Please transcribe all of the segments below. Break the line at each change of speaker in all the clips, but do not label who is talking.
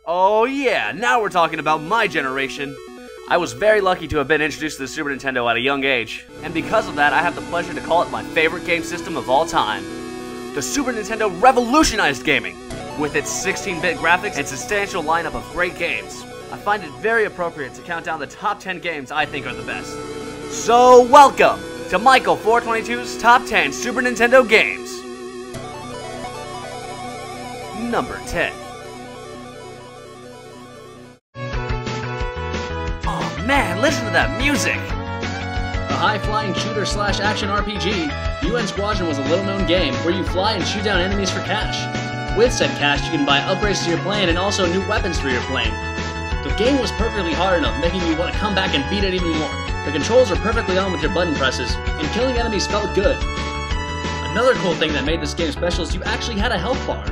Oh yeah, now we're talking about my generation. I was very lucky to have been introduced to the Super Nintendo at a young age, and because of that I have the pleasure to call it my favorite game system of all time. The Super Nintendo revolutionized gaming, with its 16-bit graphics and substantial lineup of great games. I find it very appropriate to count down the top 10 games I think are the best. So welcome to Michael 422's Top 10 Super Nintendo Games. Number 10. Oh man, listen to that music!
A high-flying shooter/action RPG, UN Squadron was a little-known game where you fly and shoot down enemies for cash. With said cash, you can buy upgrades to your plane and also new weapons for your plane. The game was perfectly hard enough, making you want to come back and beat it even more. The controls were perfectly on with your button presses, and killing enemies felt good. Another cool thing that made this game special is you actually had a health bar.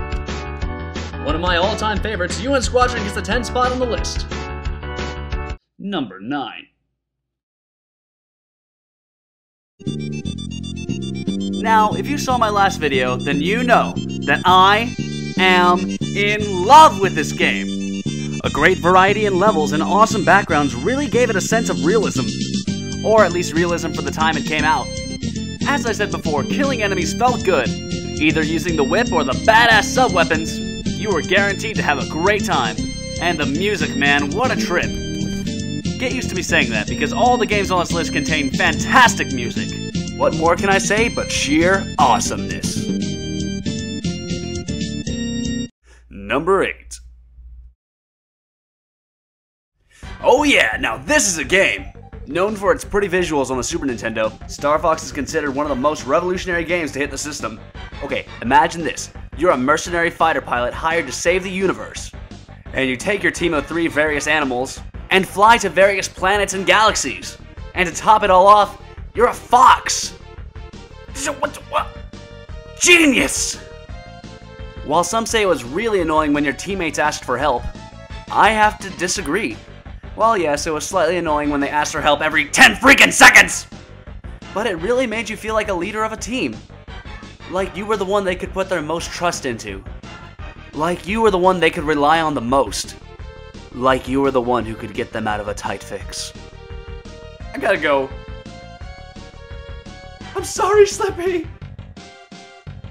One of my all-time favorites, UN Squadron gets the 10th spot on the list. Number 9.
Now, if you saw my last video, then you know that I am in love with this game. A great variety in levels and awesome backgrounds really gave it a sense of realism. Or at least realism for the time it came out. As I said before, killing enemies felt good. Either using the whip or the badass sub-weapons, you were guaranteed to have a great time. And the music, man, what a trip. Get used to me saying that, because all the games on this list contain fantastic music. What more can I say but sheer awesomeness? Number 8. Oh yeah, now this is a game! Known for its pretty visuals on the Super Nintendo, Star Fox is considered one of the most revolutionary games to hit the system. Okay, imagine this. You're a mercenary fighter pilot hired to save the universe. And you take your team of 3 various animals and fly to various planets and galaxies. And to top it all off, you're a fox! What? Genius! While some say it was really annoying when your teammates asked for help, I have to disagree. Well, yes, it was slightly annoying when they asked for help every 10 freaking seconds! But it really made you feel like a leader of a team. Like you were the one they could put their most trust into. Like you were the one they could rely on the most. Like you were the one who could get them out of a tight fix. I gotta go. I'm sorry, Slippy.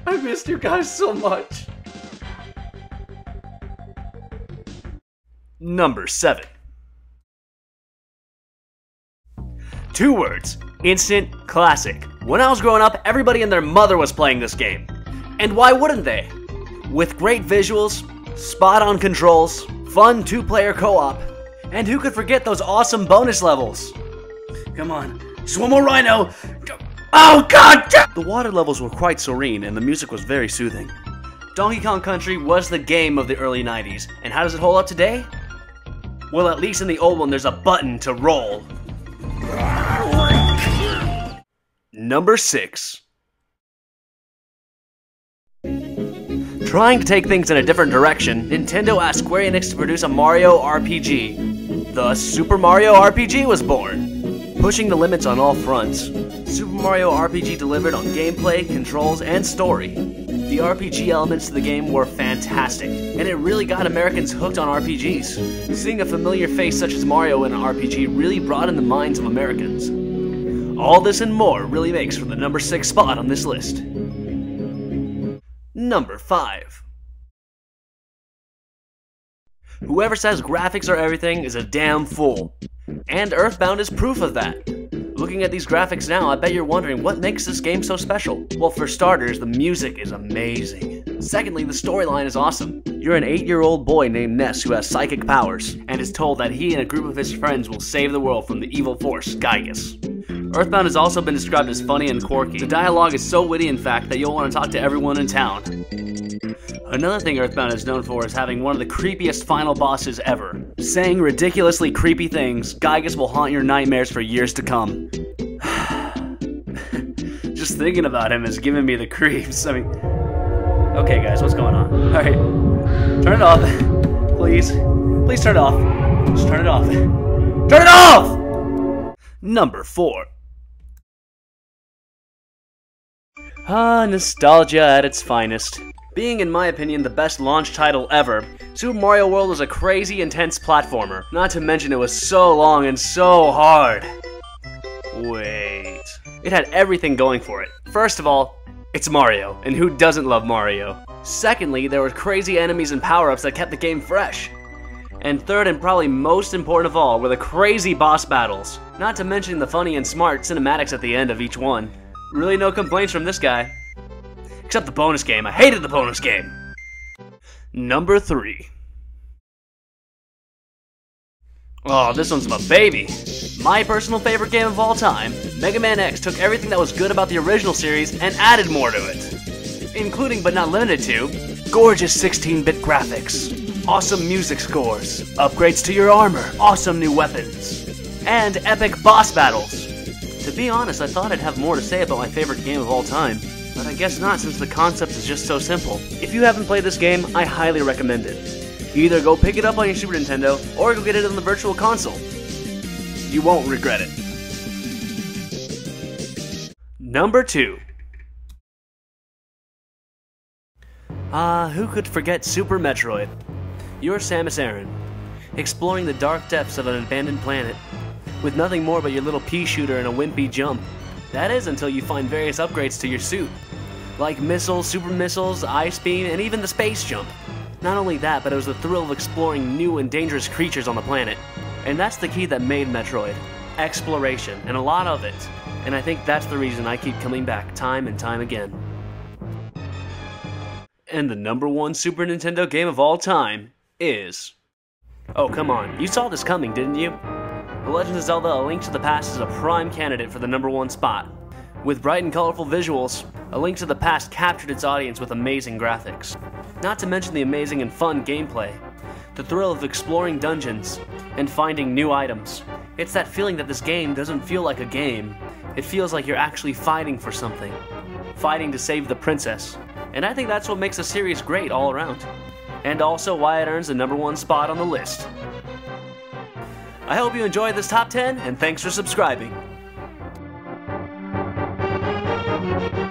I missed you guys so much. Number 7. 2 words. Instant classic. When I was growing up, everybody and their mother was playing this game. And why wouldn't they? With great visuals, spot-on controls, fun 2-player co-op, and who could forget those awesome bonus levels? Come on, just one more rhino! Oh god! The water levels were quite serene and the music was very soothing. Donkey Kong Country was the game of the early 90s, and how does it hold up today? Well, at least in the old one there's a button to roll. Number 6. Trying to take things in a different direction, Nintendo asked Square Enix to produce a Mario RPG. Thus, Super Mario RPG was born. Pushing the limits on all fronts, Super Mario RPG delivered on gameplay, controls, and story. The RPG elements to the game were fantastic, and it really got Americans hooked on RPGs. Seeing a familiar face such as Mario in an RPG really broadened the minds of Americans. All this and more really makes for the number 6 spot on this list. Number 5. Whoever says graphics are everything is a damn fool. And Earthbound is proof of that. Looking at these graphics now, I bet you're wondering what makes this game so special. Well, for starters, the music is amazing. Secondly, the storyline is awesome. You're an 8-year-old boy named Ness who has psychic powers, and is told that he and a group of his friends will save the world from the evil force, Gygus. Earthbound has also been described as funny and quirky. The dialogue is so witty, in fact, that you'll want to talk to everyone in town. Another thing Earthbound is known for is having one of the creepiest final bosses ever. Saying ridiculously creepy things, Gygus will haunt your nightmares for years to come. Just thinking about him is giving me the creeps. I mean, okay guys, what's going on? Alright, turn it off. Please. Please turn it off. Just turn it off. Turn it off! Number 4. Nostalgia at its finest. Being, in my opinion, the best launch title ever, Super Mario World was a crazy, intense platformer. Not to mention it was so long and so hard. Wait. It had everything going for it. First of all, it's Mario, and who doesn't love Mario? Secondly, there were crazy enemies and power-ups that kept the game fresh. And third, and probably most important of all, were the crazy boss battles. Not to mention the funny and smart cinematics at the end of each one. Really no complaints from this guy. Except the bonus game. I hated the bonus game. Number 3. Oh, this one's my baby. My personal favorite game of all time, Mega Man X took everything that was good about the original series and added more to it. Including but not limited to, gorgeous 16-bit graphics, awesome music scores, upgrades to your armor, awesome new weapons, and epic boss battles. To be honest, I thought I'd have more to say about my favorite game of all time, but I guess not since the concept is just so simple. If you haven't played this game, I highly recommend it. Either go pick it up on your Super Nintendo, or go get it on the Virtual Console. You won't regret it. Number 2. Who could forget Super Metroid? You're Samus Aran, exploring the dark depths of an abandoned planet, with nothing more but your little pea shooter and a wimpy jump. That is until you find various upgrades to your suit, like missiles, super missiles, ice beam, and even the space jump. Not only that, but it was the thrill of exploring new and dangerous creatures on the planet. And that's the key that made Metroid. Exploration, and a lot of it. And I think that's the reason I keep coming back time and time again. And the number 1 Super Nintendo game of all time is... Oh, come on, you saw this coming, didn't you? The Legend of Zelda: A Link to the Past is a prime candidate for the number 1 spot. With bright and colorful visuals, A Link to the Past captured its audience with amazing graphics. Not to mention the amazing and fun gameplay, the thrill of exploring dungeons, and finding new items. It's that feeling that this game doesn't feel like a game. It feels like you're actually fighting for something. Fighting to save the princess. And I think that's what makes the series great all around. And also why it earns the number 1 spot on the list. I hope you enjoyed this top 10, and thanks for subscribing.